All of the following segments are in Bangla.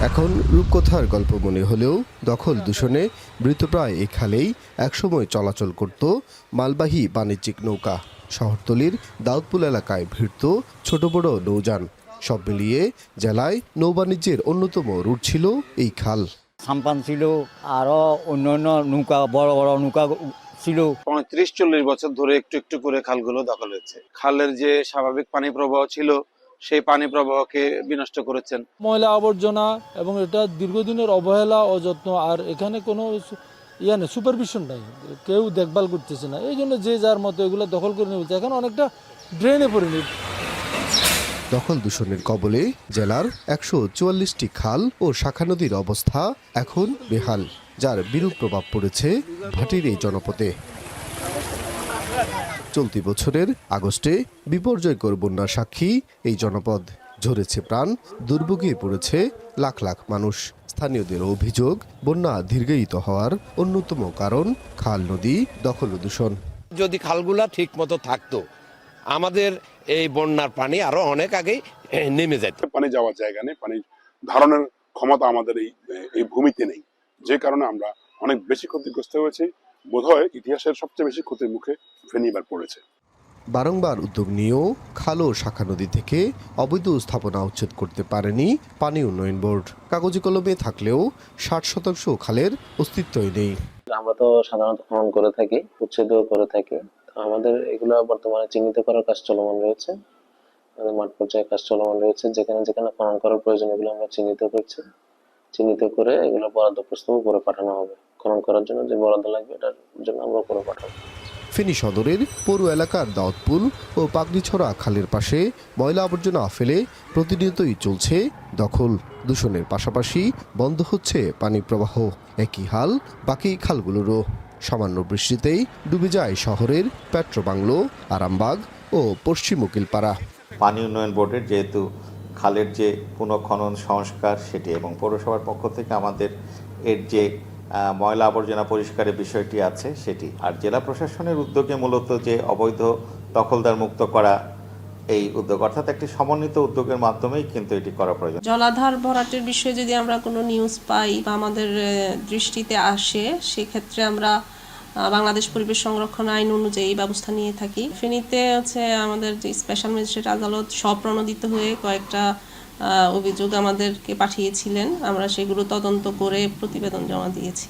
এখন রূপকথার গল্প মনে হলেও দখল দূষণে মৃতপ্রায় এই খালেই একসময় চলাচল করত মালবাহী বাণিজ্যিক নৌকা। শহরতলির দাউদপুর এলাকায় ভিড়ত ছোট বড় নৌযান। সব মিলিয়ে জেলায় নৌবাণিজ্যের অন্যতম রুট ছিল এই খাল। সাম্পান ছিল, আরো অন্যান্য নৌকা, বড় বড় নৌকা ছিল। 35-40 বছর ধরে একটু একটু করে খালগুলো দখল হয়েছে। খালের যে স্বাভাবিক পানি প্রবাহ ছিল সেই পানি প্রবাহকে বিনষ্ট করেছেন। ময়লা আবর্জনা এবং এটা দীর্ঘদিনের অবহেলা অযত্ন, আর এখানে কোনো নেই, সুপারভিশন নাই, কেউ দেখভাল করতেছে না। এই জন্য যে যার মতো এগুলো দখল করে নিয়েছে, এখন অনেকটা ড্রেনে পরিণত। দখল দূষণের কবলে জেলার 144টি খাল ও শাখা নদীর অবস্থা এখন বেহাল, যার বিরূপ প্রভাব পড়েছে ভাটির এই জনপদে। চলতি বছরের আগস্টে বিপর্যয়কর বন্যার সাক্ষী এই জনপদ। ঝরেছে প্রাণ, দুর্ভোগে পড়েছে লাখ লাখ মানুষ। স্থানীয়দের অভিযোগ, বন্যা দীর্ঘায়িত হওয়ার অন্যতম কারণ খাল নদী দখল দূষণ। যদি খালগুলা ঠিক মতো থাকতো, আমাদের এই বন্যার পানি আরো অনেক আগেই নেমে যেত। পানি যাওয়ার জায়গা নেই, পানি ধারণের ক্ষমতা আমাদের এই ভূমিতে নেই, যে কারণে আমরা অনেক বেশি ক্ষতিগ্রস্ত হয়েছি। বোধহয় ইতিহাসের সবচেয়ে বেশি ক্ষতির মুখে ফেনী এবার পড়েছে। বারংবার উদ্যোগ নিয়েও খাল ও শাখা নদী থেকে অবৈধ স্থাপনা উচ্ছেদ করতে পারেনি পানি উন্নয়ন বোর্ড। কাগজে কলমে থাকলেও 60% খালের অস্তিত্বই নেই। আমরা তো সাধারণত খনন করে থাকি, উচ্ছেদও করে থাকি। আমাদের এগুলো বর্তমানে চিহ্নিত করার কাজ চলমান রয়েছে, আমাদের মাঠ পর্যায়ে কাজ চলমান রয়েছে। যেখানে যেখানে খনন করার প্রয়োজন এগুলো আমরা চিহ্নিত করছি। চিহ্নিত করে এগুলো বরাদ্দ প্রস্তাব করে পাঠানো হবে। খনন করার জন্য যে বরাদ্দ লাগবে এটার জন্য আমরা করে পাঠাবো। ফেনী সদরের পৌর এলাকার দাউদপুর ও পাগড়িছড়া খালের পাশে ময়লা আবর্জনা ফেলে প্রতিনিয়তই চলছে দখল। দূষণের পাশাপাশি বন্ধ হচ্ছে পানি প্রবাহ। একই হাল বাকি খালগুলোরও। সামান্য বৃষ্টিতেই ডুবে যায় শহরের পেট্রোবাংলো, আরামবাগ ও পশ্চিম উকিলপাড়া। পানি উন্নয়ন বোর্ডের যেহেতু খালের যে পুনঃখনন সংস্কার সেটি, এবং পৌরসভার পক্ষ থেকে আমাদের এর যে ময়লা আবর্জনা পরিষ্কারের বিষয়টি আছে সেটি, আর জেলা প্রশাসনের উদ্যোগে মূলত যে অবৈধ দখলদার মুক্ত করা এই উদ্যোগ, অর্থাৎ একটি সমন্বিত উদ্যোগের মাধ্যমেই কিন্তু এটি করা প্রয়োজন। জলাধার ভরাটের বিষয়ে যদি আমরা কোনো নিউজ পাই বা আমাদের দৃষ্টিতে আসে, সেক্ষেত্রে আমরা বাংলাদেশ পরিবেশ সংরক্ষণ আইন অনুযায়ী ব্যবস্থা নিয়ে থাকি। ফেনীতে আমাদের যে স্পেশাল ম্যাজিস্ট্রেট আদালত স্বপ্রণোদিত হয়ে কয়েকটা অভিযোগ আমাদেরকে পাঠিয়েছিলেন, আমরা সেগুলো তদন্ত করে প্রতিবেদন জমা দিয়েছি।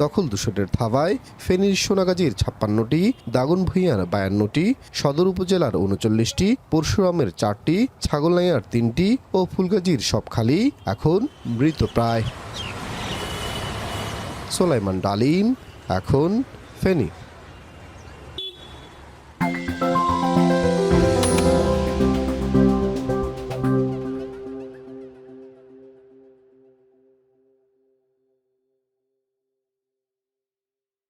দখল দূষণের থাবায় ফেনীর সোনাগাজীর 56টি, দাগনভূঞার 52টি, সদর উপজেলার 39টি, পরশুরামের 4টি, ছাগলনাইয়ার 3টি ও ফুলগাজীর সব খালি এখন মৃতপ্রায়। সোলাইমান ডালিম, এখন ফেনী।